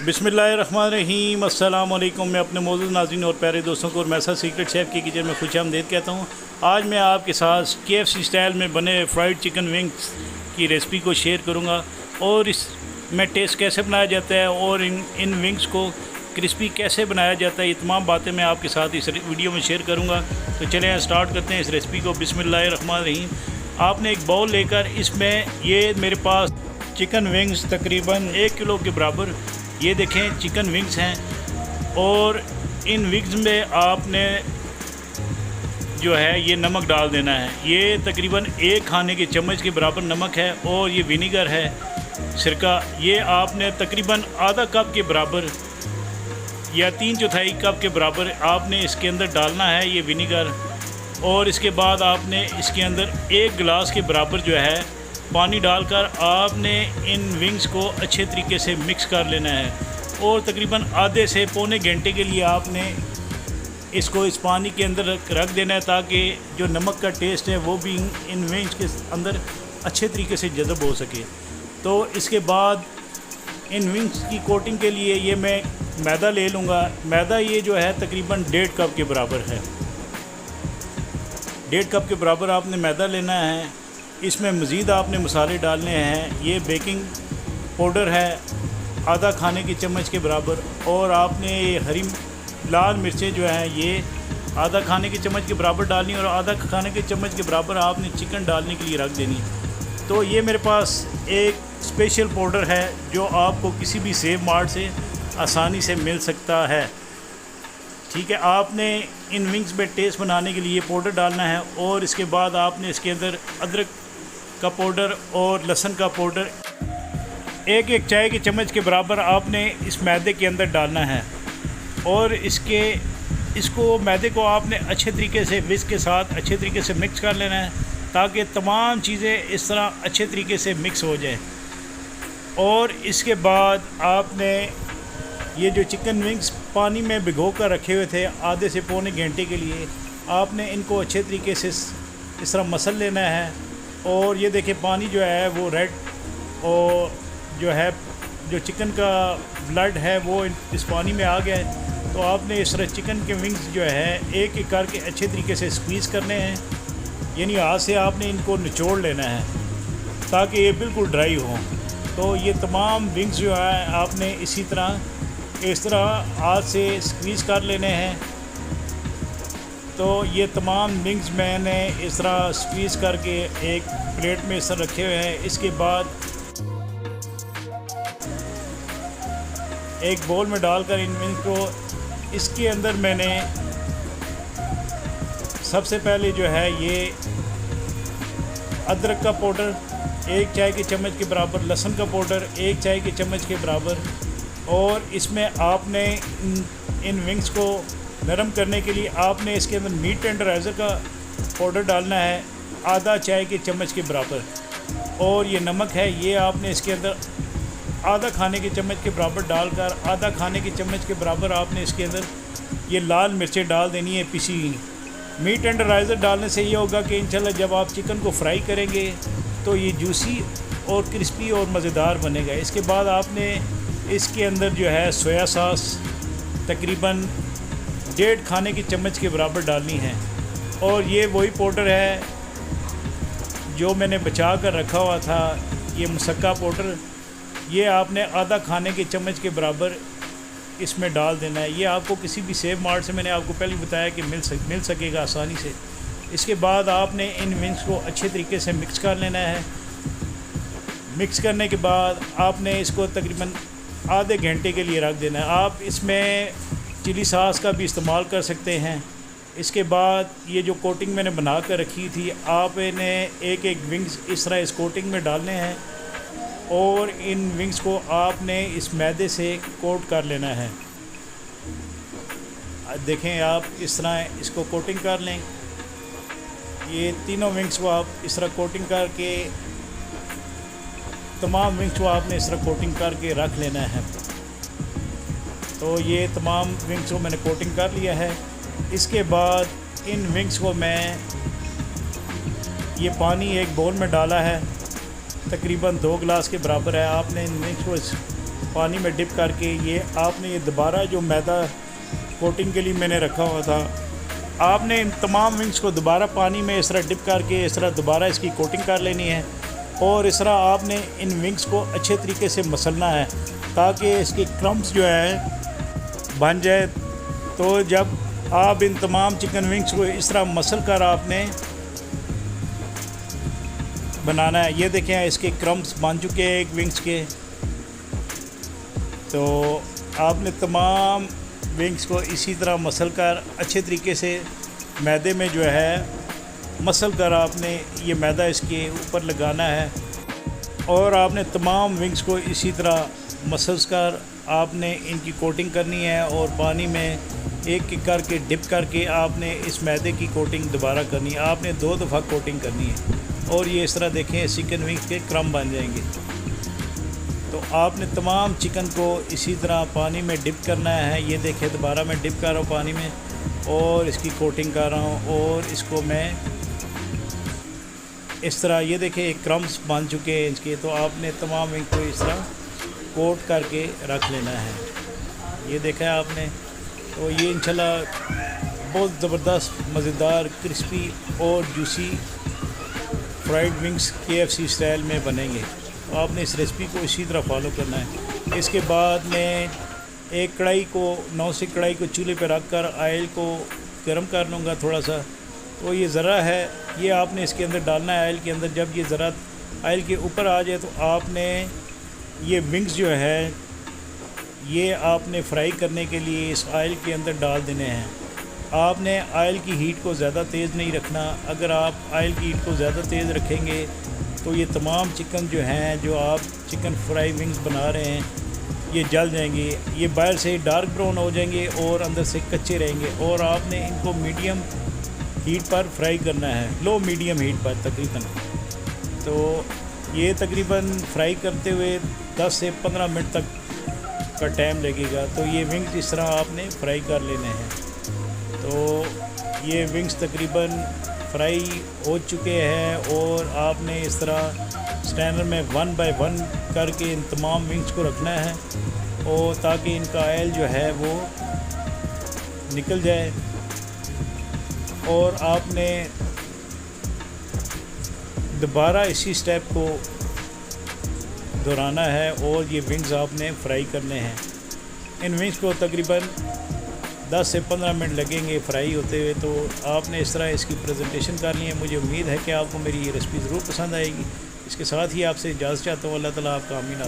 बिस्मिल्लाहिर्रहमानिर्रहीम अस्सलाम वालेकुम। मैं अपने मौजूद नाज़रीन और प्यारे दोस्तों को और मैसा सीक्रेट शेफ़ की किचन में खुशामदीद कहता हूँ। आज मैं आपके साथ KFC स्टाइल में बने फ्राइड चिकन विंग्स की रेसिपी को शेयर करूँगा और इसमें टेस्ट कैसे बनाया जाता है और इन विंग्स को क्रिस्पी कैसे बनाया जाता है, ये तमाम बातें मैं आपके साथ इस वीडियो में शेयर करूँगा। तो चलें स्टार्ट करते हैं इस रेसिपी को। बिस्मिल्लाहिर्रहमानिर्रहीम। आपने एक बाउल लेकर इसमें ये मेरे पास चिकन विंग्स तकरीबन 1 किलो के बराबर ये देखें चिकन विंग्स हैं और इन विंग्स में आपने जो है ये नमक डाल देना है। ये तकरीबन 1 खाने के चम्मच के बराबर नमक है और ये विनीगर है, सिरका। ये आपने तकरीबन आधा कप के बराबर या 3/4 कप के बराबर आपने इसके अंदर डालना है ये विनीगर। और इसके बाद आपने इसके अंदर 1 गिलास के बराबर जो है पानी डालकर आपने इन विंग्स को अच्छे तरीके से मिक्स कर लेना है और तकरीबन आधे से पौने घंटे के लिए आपने इसको इस पानी के अंदर रख देना है ताकि जो नमक का टेस्ट है वो भी इन विंग्स के अंदर अच्छे तरीके से जज़ब हो सके। तो इसके बाद इन विंग्स की कोटिंग के लिए ये मैं मैदा ले लूँगा। मैदा ये जो है तकरीबन 1.5 कप के बराबर है। 1.5 कप के बराबर आपने मैदा लेना है। इसमें मज़ीद आपने मसाले डालने हैं। ये बेकिंग पाउडर है आधा खाने की चम्मच के बराबर और आपने ये हरी लाल मिर्चें जो हैं ये आधा खाने की चम्मच के बराबर डालनी और आधा खाने के चम्मच के बराबर आपने चिकन डालने के लिए रख देनी। तो ये मेरे पास एक स्पेशल पाउडर है जो आपको किसी भी सेव मार्ट से आसानी से मिल सकता है। ठीक है, आपने इन विंग्स में टेस्ट बनाने के लिए पाउडर डालना है और इसके बाद आपने इसके अंदर अदरक का पाउडर और लहसुन का पाउडर 1 चाय के चम्मच के बराबर आपने इस मैदे के अंदर डालना है और इसको मैदे को आपने अच्छे तरीके से विस्क के साथ अच्छे तरीके से मिक्स कर लेना है ताकि तमाम चीज़ें इस तरह अच्छे तरीके से मिक्स हो जाए। और इसके बाद आपने ये जो चिकन विंग्स पानी में भिगो कर रखे हुए थे आधे से पौने घंटे के लिए, आपने इनको अच्छे तरीके से इस तरह मसल लेना है। और ये देखिए पानी जो है वो रेड और जो चिकन का ब्लड है वो इस पानी में आ गया है। तो आपने इस तरह चिकन के विंग्स जो है एक एक करके अच्छे तरीके से स्क्वीज़ करने हैं, यानी हाथ से आपने इनको निचोड़ लेना है ताकि ये बिल्कुल ड्राई हो। तो ये तमाम विंग्स जो है आपने इस तरह हाथ से स्क्वीज़ कर लेने हैं। तो ये तमाम विंग्स मैंने इस तरह स्क्वीज़ करके एक प्लेट में इस तरह रखे हुए हैं। इसके बाद एक बोल में डालकर इन विंग्स को इसके अंदर मैंने सबसे पहले जो है ये अदरक का पाउडर 1 चाय के चम्मच के बराबर, लहसुन का पाउडर 1 चाय के चम्मच के बराबर और इसमें आपने इन विंग्स को नरम करने के लिए आपने इसके अंदर मीट टेंडराइज़र का पाउडर डालना है आधा चाय के चम्मच के बराबर। और ये नमक है ये आपने इसके अंदर आधा खाने के चम्मच के बराबर डालकर आधा खाने के चम्मच के बराबर आपने इसके अंदर ये लाल मिर्चें डाल देनी है पिसी हुई। मीट टेंडराइज़र डालने से ये होगा कि इंशाल्लाह जब आप चिकन को फ्राई करेंगे तो ये जूसी और क्रिस्पी और मज़ेदार बनेगा। इसके बाद आपने इसके अंदर जो है सोया सॉस तकरीबन 1.5 खाने की चम्मच के बराबर डालनी है। और ये वही पाउडर है जो मैंने बचा कर रखा हुआ था, ये मुसक्का पाउडर, ये आपने आधा खाने के चम्मच के बराबर इसमें डाल देना है। ये आपको किसी भी सेव मार्ट से मैंने आपको पहले बताया कि मिल सकेगा आसानी से। इसके बाद आपने इन विंग्स को अच्छे तरीके से मिक्स कर लेना है। मिक्स करने के बाद आपने इसको तकरीबन आधे घंटे के लिए रख देना है। आप इसमें चिली सॉस का भी इस्तेमाल कर सकते हैं। इसके बाद ये जो कोटिंग मैंने बना कर रखी थी आपने एक विंग्स इस तरह इस कोटिंग में डालने हैं और इन विंग्स को आपने इस मैदे से कोट कर लेना है। देखें आप इस तरह इसको कोटिंग कर लें। ये तीनों विंग्स को आप इस तरह कोटिंग करके तमाम विंग्स को आपने इस तरह कोटिंग करके रख लेना है। तो ये तमाम विंग्स को मैंने कोटिंग कर लिया है। इसके बाद इन विंग्स को मैं ये पानी एक बाउल में डाला है तकरीबन 2 गिलास के बराबर है। आपने इन विंग्स को पानी में डिप करके ये आपने ये दोबारा जो मैदा कोटिंग के लिए मैंने रखा हुआ था, आपने इन तमाम विंग्स को दोबारा पानी में इस तरह डिप करके इस तरह दोबारा इसकी कोटिंग कर लेनी है। और इस तरह आपने इन विंग्स को अच्छे तरीके से मसलना है ताकि इसके क्रम्स जो है बन जाए। तो जब आप इन तमाम चिकन विंग्स को इस तरह मसल कर आपने बनाना है। ये देखें इसके क्रम्स बन चुके हैं एक विंग्स के। तो आपने तमाम विंग्स को इसी तरह मसल कर अच्छे तरीके से मैदे में जो है मसल कर आपने ये मैदा इसके ऊपर लगाना है। और आपने तमाम विंग्स को इसी तरह मसल्स कर आपने इनकी कोटिंग करनी है और पानी में एक एक करके डिप करके आपने इस मैदे की कोटिंग दोबारा करनी है। आपने 2 दफ़ा कोटिंग करनी है और ये इस तरह देखें चिकन विंग्स के क्रम बन जाएंगे। तो आपने तमाम चिकन को इसी तरह पानी में डिप करना है। ये देखें दोबारा मैं डिप कर रहा हूँ पानी में और इसकी कोटिंग कर रहा हूँ और इसको मैं इस तरह, ये देखें एक क्रम्स बन चुके हैं इसके। तो आपने तमाम विंग को इस तरह कोट करके रख लेना है। ये देखा है आपने। तो ये इंशाल्लाह बहुत ज़बरदस्त मज़ेदार क्रिस्पी और juicy fried wings KFC style में बनेंगे। तो आपने इस रेसिपी को इसी तरह फॉलो करना है। इसके बाद मैं एक कढ़ाई को नॉन स्टिक कढ़ाई को चूल्हे पर रख कर ऑयल को गर्म कर लूँगा थोड़ा सा। तो ये ज़रा है ये आपने इसके अंदर डालना है ऑयल के अंदर। जब ये ज़रा ऑयल के ऊपर आ जाए तो आपने ये विंग्स जो है ये आपने फ्राई करने के लिए इस ऑयल के अंदर डाल देने हैं। आपने ऑयल की हीट को ज़्यादा तेज़ नहीं रखना। अगर आप ऑयल की हीट को ज़्यादा तेज़ रखेंगे तो ये तमाम चिकन जो हैं जो आप चिकन फ्राई विंग्स बना रहे हैं ये जल जाएंगे। ये बाहर से डार्क ब्राउन हो जाएंगे और अंदर से कच्चे रहेंगे। और आपने इनको मीडियम हीट पर फ्राई करना है, लो मीडियम हीट पर तकरीबन। तो ये तकरीबन फ्राई करते हुए 10 से 15 मिनट तक का टाइम लगेगा। तो ये विंग्स इस तरह आपने फ्राई कर लेने हैं। तो ये विंग्स तकरीबन फ्राई हो चुके हैं और आपने इस तरह स्टैंडर में 1 बाय 1 करके इन तमाम विंग्स को रखना है और ताकि इनका ऑयल जो है वो निकल जाए। और आपने दोबारा इसी स्टेप को दोहराना है और ये विंग्स आपने फ्राई करने हैं। इन विंग्स को तकरीबन 10 से 15 मिनट लगेंगे फ्राई होते हुए। तो आपने इस तरह इसकी प्रेजेंटेशन करनी है। मुझे उम्मीद है कि आपको मेरी ये रेसिपी ज़रूर पसंद आएगी। इसके साथ ही आपसे इजाज़त चाहता हूँ। अल्लाह ताला आपका आमीन।